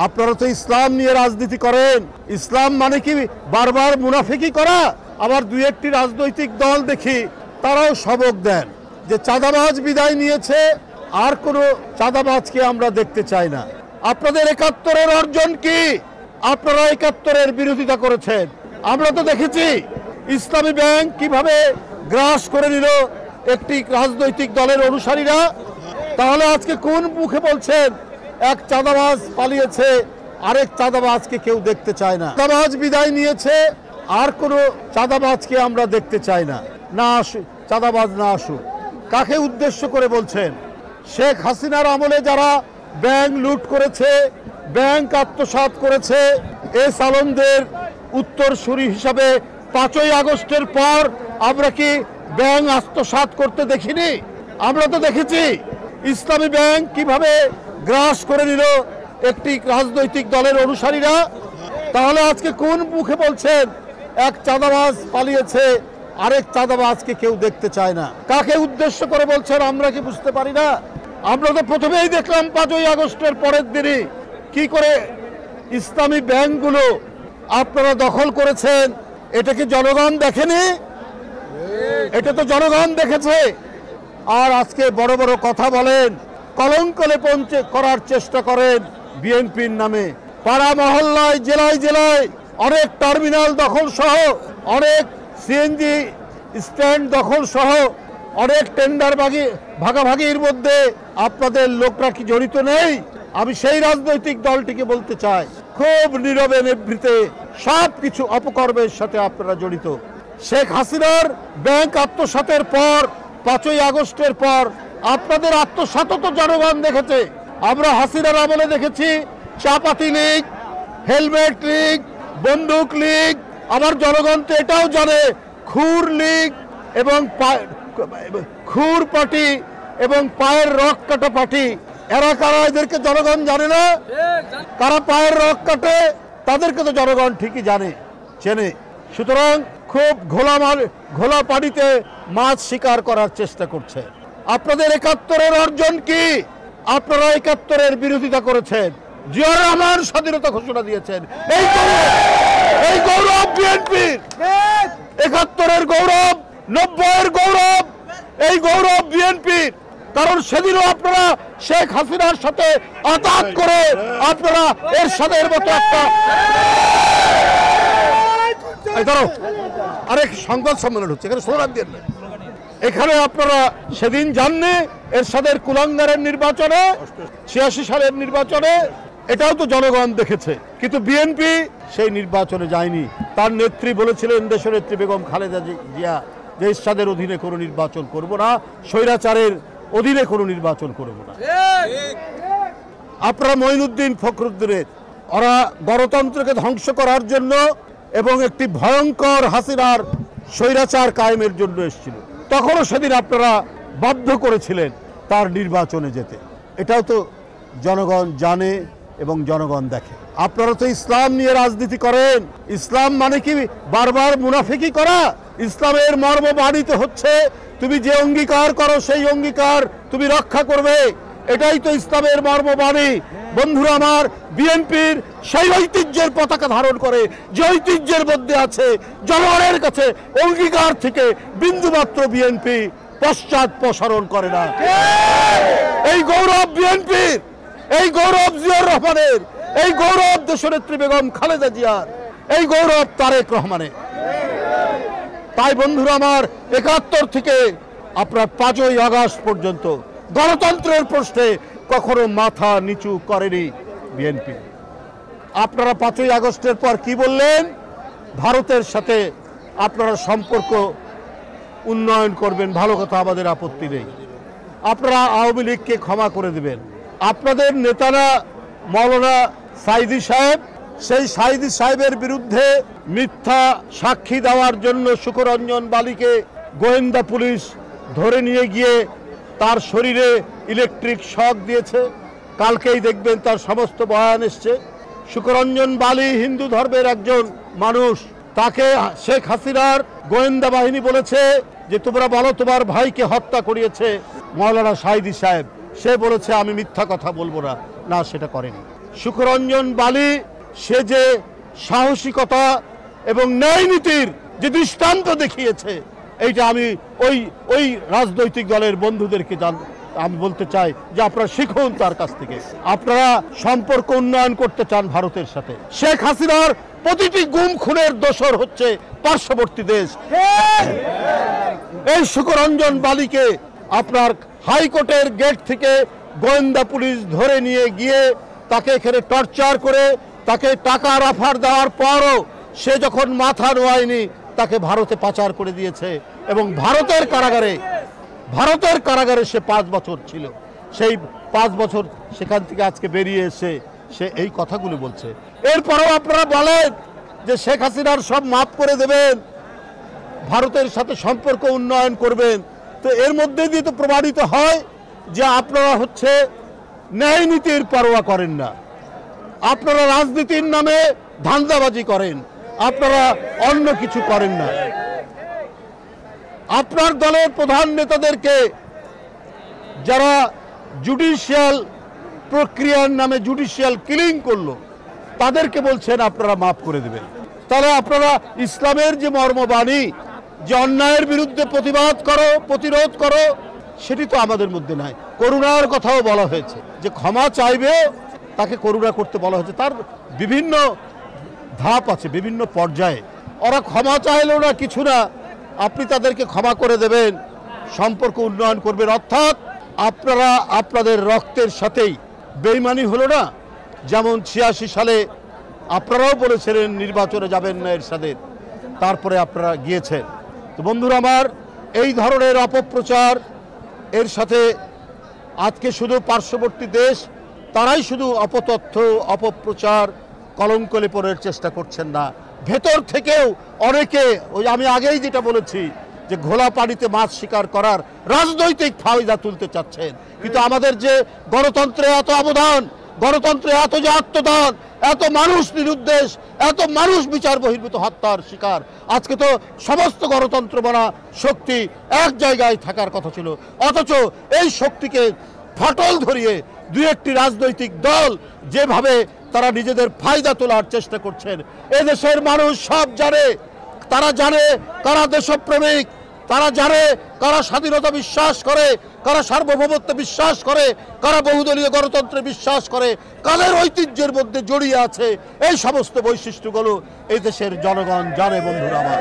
আপনারা তো ইসলাম নিয়ে রাজনীতি করেন। ইসলাম মানে কি বারবার মুনাফিকি করা? আবার দুই একটি রাজনৈতিক দল দেখি তারাও সবক দেন যে চাঁদাবাজ বিদায় নিয়েছে, আর কোনো চাঁদাবাজকে আমরা দেখতে চাই না। আপনাদের ৭১-এর অর্জন কি? আপনারা ৭১-এর বিরোধিতা করেছেন। আমরা তো দেখেছি ইসলামী ব্যাংক কিভাবে গ্রাস করে নিল একটি রাজনৈতিক দলের অনুসারীরা। তাহলে আজকে কোন মুখে বলছেন এক চাঁদাবাজ পালিয়েছে, আরেক চাঁদাবাজকে কেউ দেখতে চায় না? চাঁদাবাজ বিদায় নিয়েছে, আর কোনো চাঁদাবাজকে আমরা দেখতে চাই না। না আসুক চাঁদাবাজ, না আসুক। কাকে উদ্দেশ্য করে বলছেন? শেখ হাসিনার আমলে যারা ব্যাংক লুট করেছে, ব্যাংক আত্মসাৎ করেছে, এস আলমদের উত্তরসূরি হিসাবে ৫ই আগস্টের পর আমরা কি ব্যাংক আত্মসাৎ করতে দেখিনি? আমরা তো দেখেছি ইসলামী ব্যাংক কিভাবে গ্রাস করে নিল একটি রাজনৈতিক দলের অনুসারীরা। তাহলে আজকে কোন মুখে বলছেন এক চাঁদাবাজ পালিয়েছে, আরেক চাঁদাবাজকে কেউ দেখতে চায় না? কাকে উদ্দেশ্য করে বলছেন আমরা কি বুঝতে পারি না? আমরা তো প্রথমেই দেখলাম ৫ই আগস্টের পরের দিনই কি করে ইসলামী ব্যাংকগুলো আপনারা দখল করেছেন। এটা কি জনগণ দেখেনি? এটা তো জনগণ দেখেছে। আর আজকে বড় বড় কথা বলেন, কলঙ্ক লেপন করার চেষ্টা করেন বিএনপির নামে। পাড়া মহল্লায়, জেলায় জেলায় অনেক টার্মিনাল দখল সহ, অনেক সিএনজি স্ট্যান্ড দখল সহ, অনেক টেন্ডার ভাগাভাগির মধ্যে আপনাদের লোকরা কি জড়িত নেই? আমি সেই রাজনৈতিক দলটিকে বলতে চাই, খুব নীরবে নিভৃতে সব কিছু অপকর্মের সাথে আপনারা জড়িত। শেখ হাসিনার ব্যাংক আত্মসাতের পর, ৫ই আগস্টের পর আপনাদের আত্মসাৎ তো জনগণ দেখেছে। আমরা হাসিনার আমলে দেখেছি চাপাতি লীগ, হেলমেট লীগ, বন্দুক লীগ। আবার জনগণ তো এটাও জানে খুর লীগ এবং খুর পার্টি এবং পায়ের রক কাটা পার্টি। এরা কারা? এদেরকে জনগণ জানে না? কারা পায়ের রক কাটে তাদেরকে তো জনগণ ঠিকই জানে, চেনে। সুতরাং খুব ঘোলা পানিতে মাছ শিকার করার চেষ্টা করছে। আপনাদের ৭১-এর অর্জন কি? আপনারা ৭১-এর বিরোধিতা করেছেন। জিয়াউর রহমান স্বাধীনতা ঘোষণা দিয়েছেন। এই গৌরব বিএনপির, ৭১-এর গৌরব, ৯০-এর গৌরব, এই গৌরব বিএনপির। কারণ সেদিনও আপনারা শেখ হাসিনার সাথে আঘাত করে আপনারা এরশাদের মতো একটা আরেক সংবাদ সম্মেলন হচ্ছে, এখানে সোনার দিয়ে এখানে আপনারা সেদিন জাননি এরশাদের কুলাঙ্গারের নির্বাচনে, ৮৬ সালের নির্বাচনে, এটাও তো জনগণ দেখেছে। কিন্তু বিএনপি সেই নির্বাচনে যায়নি। তার নেত্রী বলেছিলেন, দেশনেত্রী বেগম খালেদা জিয়া, যে এরশাদের অধীনে কোনো নির্বাচন করব না, স্বৈরাচারের অধীনে কোনো নির্বাচন করব না। আপনারা মঈনুদ্দিন ফখরুদ্দিনের, ওরা গণতন্ত্রকে ধ্বংস করার জন্য এবং একটি ভয়ঙ্কর হাসিনার স্বৈরাচার কায়েমের জন্য এসেছিল। তখনও সেদিন আপনারা বাধ্য করেছিলেন তার নির্বাচনে যেতে। এটাও তো জনগণ জানে এবং জনগণ দেখে। আপনারা তো ইসলাম নিয়ে রাজনীতি করেন। ইসলাম মানে কি বারবার মুনাফিকি করা? ইসলামের মর্ম বাণিত হচ্ছে তুমি যে অঙ্গীকার করো সেই অঙ্গীকার তুমি রক্ষা করবে। এটাই তো ইসলামের মর্মবাণী। বন্ধুরা আমার, বিএনপির সেই ঐতিহ্যের পতাকা ধারণ করে, যে ঐতিহ্যের মধ্যে আছে জনগণের কাছে অঙ্গীকার থেকে বিন্দুমাত্র বিএনপি পশ্চাৎপসরণ করে না। এই গৌরব বিএনপির, এই গৌরব জিয়াউর রহমানের, এই গৌরব দেশনেত্রী বেগম খালেদা জিয়ার, এই গৌরব তারেক রহমানের। তাই বন্ধুরা আমার, ৭১ থেকে আপনার ৫ই আগস্ট পর্যন্ত গণতন্ত্রের প্রশ্নে কখনো মাথা নিচু করেনি বিএনপি। আপনারা ৫ই আগস্টের পর কি বললেন? ভারতের সাথে আপনারা সম্পর্ক উন্নয়ন করবেন, ভালো কথা, আমাদের আপত্তি নেই। আপনারা আওয়ামী লীগকে ক্ষমা করে দেবেন। আপনাদের নেতারা মৌলানা সাইদি সাহেব, সেই সাইদি সাহেবের বিরুদ্ধে মিথ্যা সাক্ষী দেওয়ার জন্য সুকরঞ্জন বালিকে গোয়েন্দা পুলিশ ধরে নিয়ে গিয়ে তার শরীরে ইলেকট্রিক শক দিয়েছে। কালকেই দেখবেন তার সমস্ত বয়ান এসছে। সুকরঞ্জন বালি হিন্দু ধর্মের একজন মানুষ, তাকে শেখ হাসিনার গোয়েন্দা বাহিনী বলেছে যে তোমরা বলো তোমার ভাইকে হত্যা করিয়েছে মৌলানা সাইদি সাহেব। সে বলেছে আমি মিথ্যা কথা বলবো না, না সেটা করেনি। সুখরঞ্জন বালি সে যে সাহসিকতা এবং ন্যায় নীতির যে দৃষ্টান্ত দেখিয়েছে, এইটা আমি ওই রাজনৈতিক দলের বন্ধুদেরকে আমি বলতে চাই যে আপনারা শিখুন তার কাছ থেকে। আপনারা সম্পর্ক উন্নয়ন করতে চান ভারতের সাথে। শেখ হাসিনার প্রতিটি গুম খুনের দোষর হচ্ছে পার্শ্ববর্তী দেশ। এই সুখরঞ্জন বালিকে আপনার হাইকোর্টের গেট থেকে গোয়েন্দা পুলিশ ধরে নিয়ে গিয়ে তাকে এখানে টর্চার করে তাকে টাকার অফার দেওয়ার পরও সে যখন মাথা নোয়ায়নি তাকে ভারতে পাচার করে দিয়েছে এবং ভারতের কারাগারে সে 5 বছর ছিল। সেই 5 বছর সেখান থেকে আজকে বেরিয়ে এসে সে এই কথাগুলো বলছে। এরপরেও আপনারা বলেন যে শেখ হাসিনার সব মাফ করে দেবেন, ভারতের সাথে সম্পর্ক উন্নয়ন করবেন। তো এর মধ্যে দিয়ে তো প্রমাণিত হয় যে আপনারা হচ্ছে ন্যায় নীতির পরোয়া করেন না, আপনারা রাজনীতির নামে ধান্দাবাজি করেন, আপনারা অন্য কিছু করেন না। আপনার দলের প্রধান নেতাদেরকে যারা জুডিশিয়াল প্রক্রিয়ার নামে জুডিশিয়াল কিলিং করলো তাদেরকে বলছেন আপনারা মাফ করে দেবেন। তাহলে আপনারা ইসলামের যে মর্মবাণী যে অন্যায়ের বিরুদ্ধে প্রতিরোধ করো সেটি তো আমাদের মধ্যে নাই। করুণার কথাও বলা হয়েছে যে ক্ষমা চাইবে তাকে করুণা করতে বলা হয়েছে। তার বিভিন্ন ধাপ আছে, বিভিন্ন পর্যায়ে। ওরা ক্ষমা চাইলেও না কিছু না, আপনি তাদেরকে ক্ষমা করে দেবেন, সম্পর্ক উন্নয়ন করবেন। অর্থাৎ আপনারা আপনাদের রক্তের সাথেই বেইমানি হলো না। যেমন 86 সালে আপনারাও বলেছিলেন নির্বাচনে যাবেন না এরশাদের, তারপরে আপনারা গিয়েছেন। তো বন্ধুরা আমার, এই ধরনের অপপ্রচার এর সাথে আজকে শুধু পার্শ্ববর্তী দেশ তারাই শুধু অপতথ্য অপপ্রচার কলঙ্ক লেপনের চেষ্টা করছেন না, ভেতর থেকেও অনেকে ওই আমি আগেই যেটা বলেছি যে ঘোলা পানিতে মাছ শিকার করার রাজনৈতিক ফায়দা তুলতে চাচ্ছেন। কিন্তু আমাদের যে গণতন্ত্রে এত অবদান, গণতন্ত্রে এত যে আত্মদান, এত মানুষ নিরুদ্দেশ, এত মানুষ বিচার বহির্ভূত হত্যার শিকার, আজকে তো সমস্ত গণতন্ত্র বনা শক্তি এক জায়গায় থাকার কথা ছিল। অথচ এই শক্তিকে ফাটল ধরিয়ে দুই একটি রাজনৈতিক দল যেভাবে তারা নিজেদের ফায়দা তোলার চেষ্টা করছেন, এদেশের মানুষ সব জানে। তারা জানে কারা দেশপ্রেমিক, তারা জানে কারা স্বাধীনতা বিশ্বাস করে, কারা সার্বভৌমত্ব বিশ্বাস করে, কারা বহুদলীয় গণতন্ত্রে বিশ্বাস করে, কাদের ঐতিহ্যের মধ্যে জড়িয়ে আছে। এই সমস্ত বৈশিষ্ট্যগুলো এই দেশের জনগণ জানে বন্ধুরা আমার।